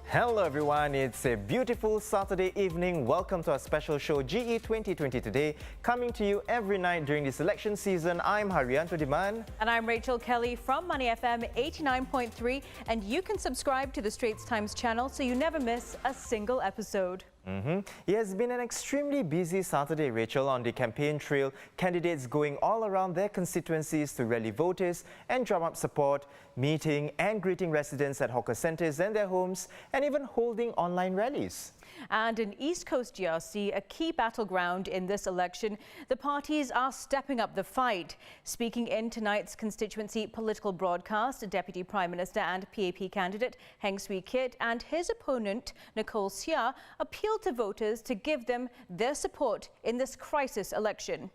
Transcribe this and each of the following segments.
Hello everyone, it's a beautiful Saturday evening. Welcome to our special show GE2020 Today, coming to you every night during this election season. I'm Haryanto Diman. And I'm Rachel Kelly from Money FM 89.3, and you can subscribe to the Straits Times channel so you never miss a single episode. It has been an extremely busy Saturday, Rachel, on the campaign trail. Candidates going all around their constituencies to rally voters and drum up support, meeting and greeting residents at hawker centres and their homes, and even holding online rallies. And in East Coast GRC, a key battleground in this election, the parties are stepping up the fight. Speaking in tonight's constituency political broadcast, Deputy Prime Minister and PAP candidate Heng Swee Keat and his opponent Nicole Seah appealed to voters to give them their support in this crisis election.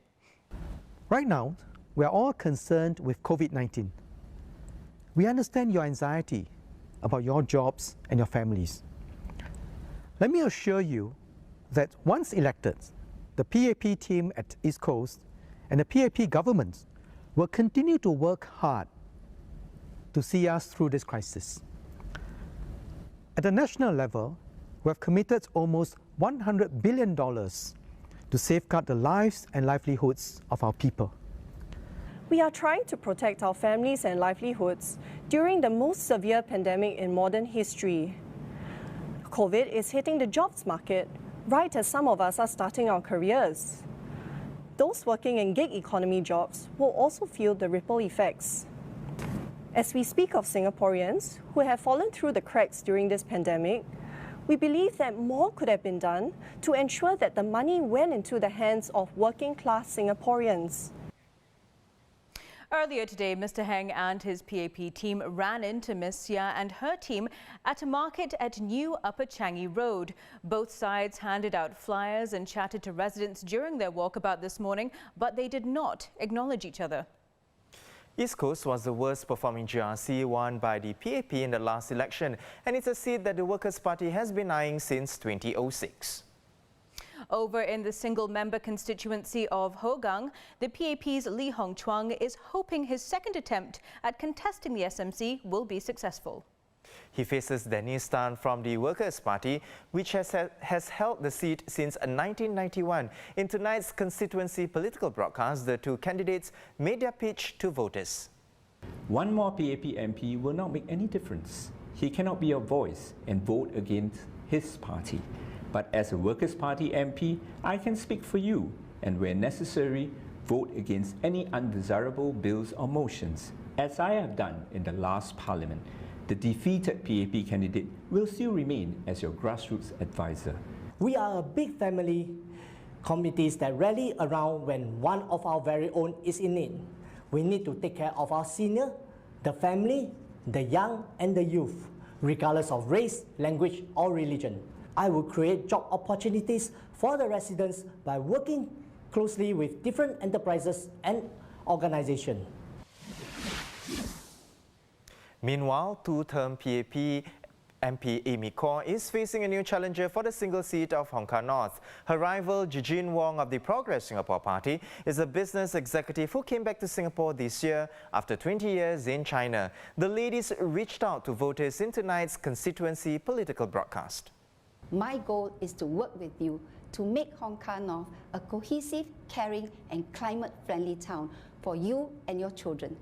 Right now, we are all concerned with COVID-19. We understand your anxiety about your jobs and your families. Let me assure you that once elected, the PAP team at East Coast and the PAP government will continue to work hard to see us through this crisis. At the national level, we have committed almost $100 billion to safeguard the lives and livelihoods of our people. We are trying to protect our families and livelihoods during the most severe pandemic in modern history. COVID is hitting the jobs market right as some of us are starting our careers. Those working in gig economy jobs will also feel the ripple effects. As we speak of Singaporeans who have fallen through the cracks during this pandemic, we believe that more could have been done to ensure that the money went into the hands of working-class Singaporeans. Earlier today, Mr. Heng and his PAP team ran into Ms Seah and her team at a market at New Upper Changi Road. Both sides handed out flyers and chatted to residents during their walkabout this morning, but they did not acknowledge each other. East Coast was the worst performing GRC won by the PAP in the last election, and it's a seat that the Workers' Party has been eyeing since 2006. Over in the single-member constituency of Hougang, the PAP's Lee Hong Chuang is hoping his second attempt at contesting the SMC will be successful. He faces Dennis Tan from the Workers' Party, which has held the seat since 1991. In tonight's constituency political broadcast, the two candidates made their pitch to voters. One more PAP MP will not make any difference. He cannot be a voice and vote against his party. But as a Workers' Party MP, I can speak for you and, where necessary, vote against any undesirable bills or motions, as I have done in the last Parliament. The defeated PAP candidate will still remain as your grassroots advisor. We are a big family, committees that rally around when one of our very own is in need. We need to take care of our senior, the family, the young and the youth, regardless of race, language or religion. I will create job opportunities for the residents by working closely with different enterprises and organizations. Meanwhile, two-term PAP MP Amy Khor is facing a new challenger for the single seat of Kah North. Her rival, Jijin Wong of the Progress Singapore Party, is a business executive who came back to Singapore this year after 20 years in China. The ladies reached out to voters in tonight's constituency political broadcast. My goal is to work with you to make Kah North a cohesive, caring and climate-friendly town for you and your children.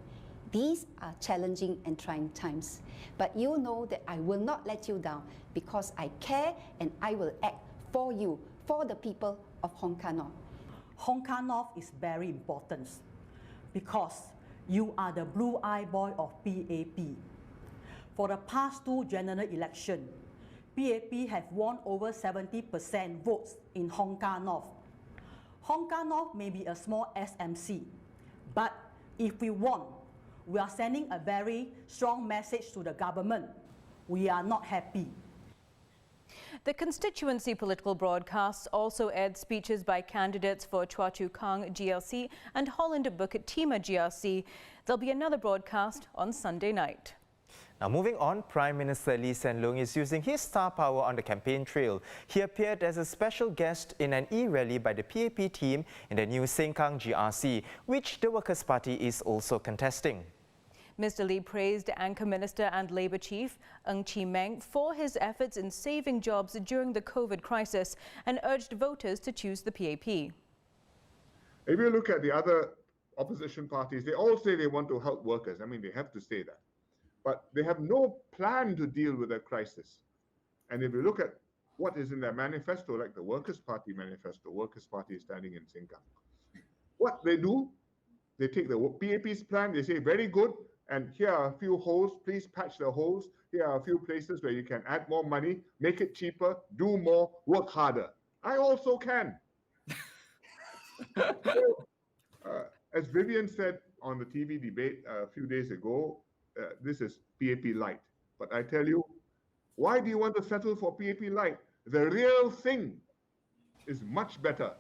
These are challenging and trying times, but you know that I will not let you down because I care and I will act for you, for the people of Kah North. Kah North is very important because you are the blue-eye boy of PAP. For the past two general elections, PAP have won over 70% votes in Kah North. Kah North may be a small SMC, but if we won, we are sending a very strong message to the government. We are not happy. The constituency political broadcasts also aired speeches by candidates for Chua Chu Kang GRC and Holland-Bukit Timah GRC. There'll be another broadcast on Sunday night. Now moving on, Prime Minister Lee Hsien Loong is using his star power on the campaign trail. He appeared as a special guest in an e-rally by the PAP team in the new Sengkang GRC, which the Workers' Party is also contesting. Mr. Lee praised Anchor Minister and Labour Chief Ng Chee Meng for his efforts in saving jobs during the COVID crisis and urged voters to choose the PAP. If you look at the other opposition parties, they all say they want to help workers. I mean, they have to say that. But they have no plan to deal with the crisis. And if you look at what is in their manifesto, like the Workers' Party manifesto, Workers' Party is standing in Sengkang. What they do, they take the PAP's plan, they say, very good, and here are a few holes, please patch the holes. Here are a few places where you can add more money, make it cheaper, do more, work harder. I also can. So, as Vivian said on the TV debate a few days ago, this is PAP light. But I tell you, why do you want to settle for PAP light? The real thing is much better.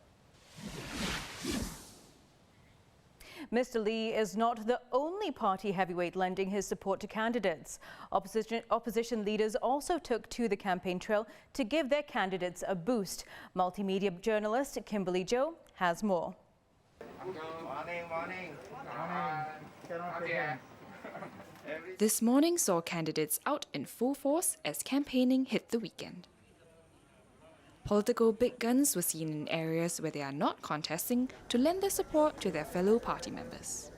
Mr. Lee is not the only party heavyweight lending his support to candidates. Opposition leaders also took to the campaign trail to give their candidates a boost. Multimedia journalist Kimberly Joe has more. This morning saw candidates out in full force as campaigning hit the weekend. Political big guns were seen in areas where they are not contesting to lend their support to their fellow party members.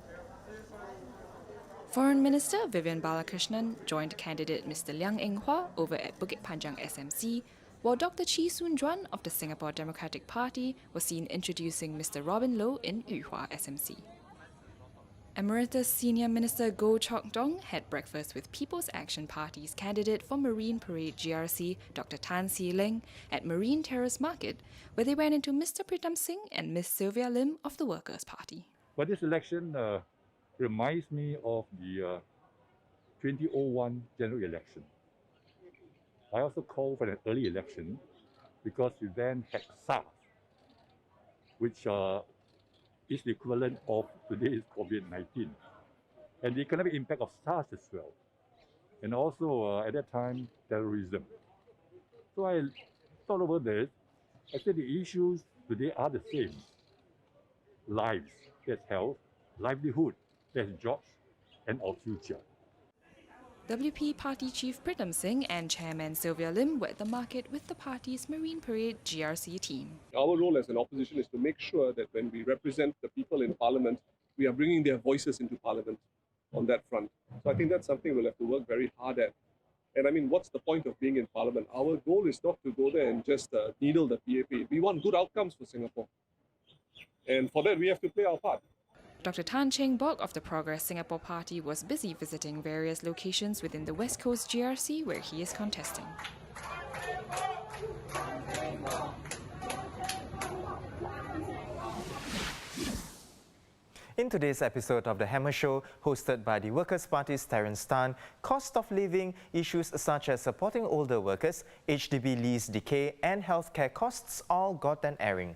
Foreign Minister Vivian Balakrishnan joined candidate Mr. Liang Eng Hwa over at Bukit Panjang SMC, while Dr. Chee Soon Juan of the Singapore Democratic Party was seen introducing Mr. Robin Low in Yu Hua SMC. Emeritus Senior Minister Goh Chok Tong had breakfast with People's Action Party's candidate for Marine Parade GRC, Dr. Tan See Leng, at Marine Terrace Market, where they ran into Mr. Pritam Singh and Ms. Sylvia Lim of the Workers' Party. But this election reminds me of the 2001 general election. I also called for an early election because we then had SARS, which is the equivalent of today's COVID-19, and the economic impact of SARS as well, and also at that time terrorism. So I thought over this. I said the issues today are the same: lives, that's health; livelihood, that's jobs, and our future. WP Party Chief Pritam Singh and Chairman Sylvia Lim were at the market with the party's Marine Parade GRC team. Our role as an opposition is to make sure that when we represent the people in Parliament, we are bringing their voices into Parliament on that front. So I think that's something we'll have to work very hard at. And I mean, what's the point of being in Parliament? Our goal is not to go there and just needle the PAP. We want good outcomes for Singapore. And for that, we have to play our part. Dr. Tan Cheng Bok of the Progress Singapore Party was busy visiting various locations within the West Coast GRC where he is contesting. In today's episode of The Hammer Show, hosted by the Workers' Party's Terence Tan, cost of living issues such as supporting older workers, HDB lease decay and healthcare costs all got an airing.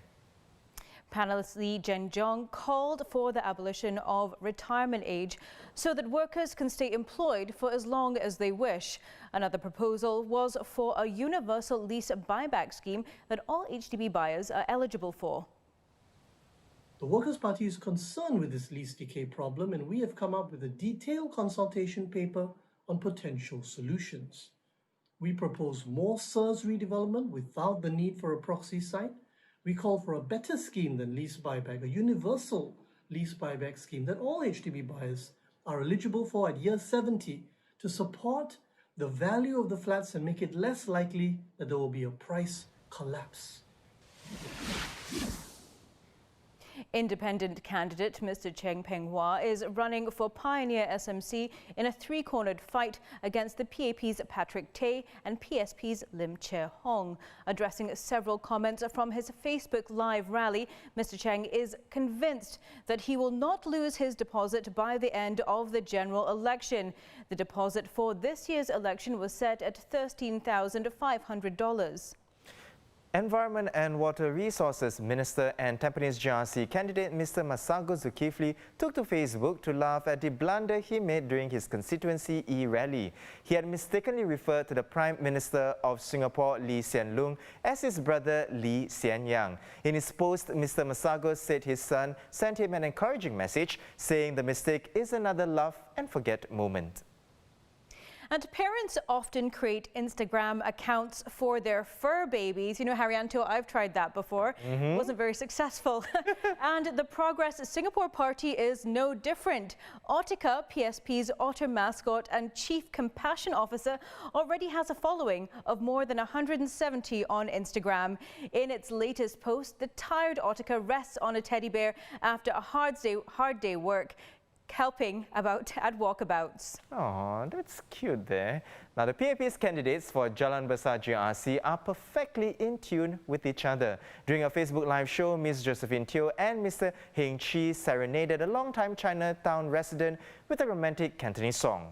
Panelist Lee Jen Jong called for the abolition of retirement age so that workers can stay employed for as long as they wish. Another proposal was for a universal lease buyback scheme that all HDB buyers are eligible for. The Workers' Party is concerned with this lease decay problem, and we have come up with a detailed consultation paper on potential solutions. We propose more SERS redevelopment without the need for a proxy site. We call for a better scheme than lease buyback, a universal lease buyback scheme that all HDB buyers are eligible for at year 70 to support the value of the flats and make it less likely that there will be a price collapse. Independent candidate Mr. Cheng Peng Hua is running for Pioneer SMC in a three-cornered fight against the PAP's Patrick Tay and PSP's Lim Che Hong. Addressing several comments from his Facebook Live rally, Mr. Cheng is convinced that he will not lose his deposit by the end of the general election. The deposit for this year's election was set at $13,500. Environment and Water Resources Minister and Tampines GRC candidate Mr. Massago Zulkifli took to Facebook to laugh at the blunder he made during his constituency e-rally. He had mistakenly referred to the Prime Minister of Singapore, Lee Hsien Loong, as his brother Lee Hsien Yang. In his post, Mr. Massago said his son sent him an encouraging message, saying the mistake is another laugh and forget moment. And parents often create Instagram accounts for their fur babies. You know, Haryanto, I've tried that before. Wasn't very successful. And the Progress Singapore Party is no different. Autica, PSP's otter mascot and Chief Compassion Officer, already has a following of more than 170 on Instagram. In its latest post, the tired Autica rests on a teddy bear after a hard day work, helping at walkabouts. Oh, that's cute there. Now, the PAP's candidates for Jalan Besar GRC are perfectly in tune with each other. During a Facebook live show, Ms. Josephine Teo and Mr. Heng Chi serenaded a longtime Chinatown resident with a romantic Cantonese song.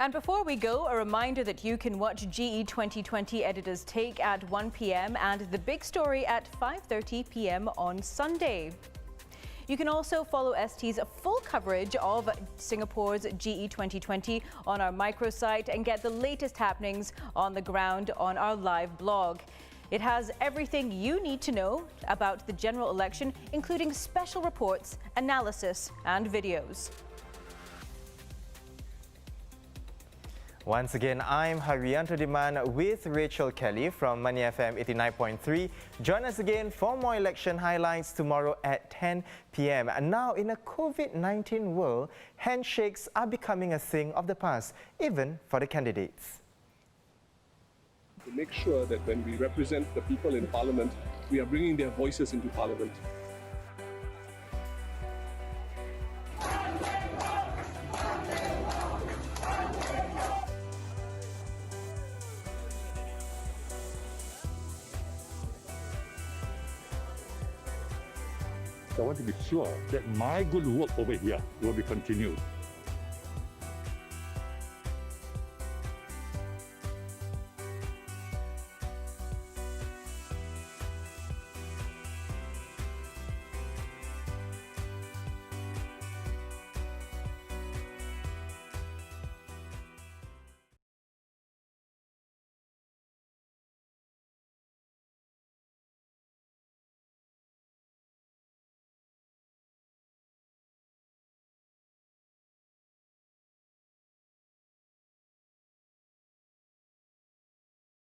And before we go, a reminder that you can watch GE2020 Editor's Take at 1 p.m. and The Big Story at 5:30 p.m. on Sunday. You can also follow ST's full coverage of Singapore's GE2020 on our microsite and get the latest happenings on the ground on our live blog. It has everything you need to know about the general election, including special reports, analysis, and videos. Once again, I'm Haryanto Diman with Rachel Kelly from Money FM 89.3. Join us again for more election highlights tomorrow at 10 p.m. And now, in a COVID-19 world, handshakes are becoming a thing of the past, even for the candidates. To make sure that when we represent the people in Parliament, we are bringing their voices into Parliament. I want to be sure that my good work over here will be continued.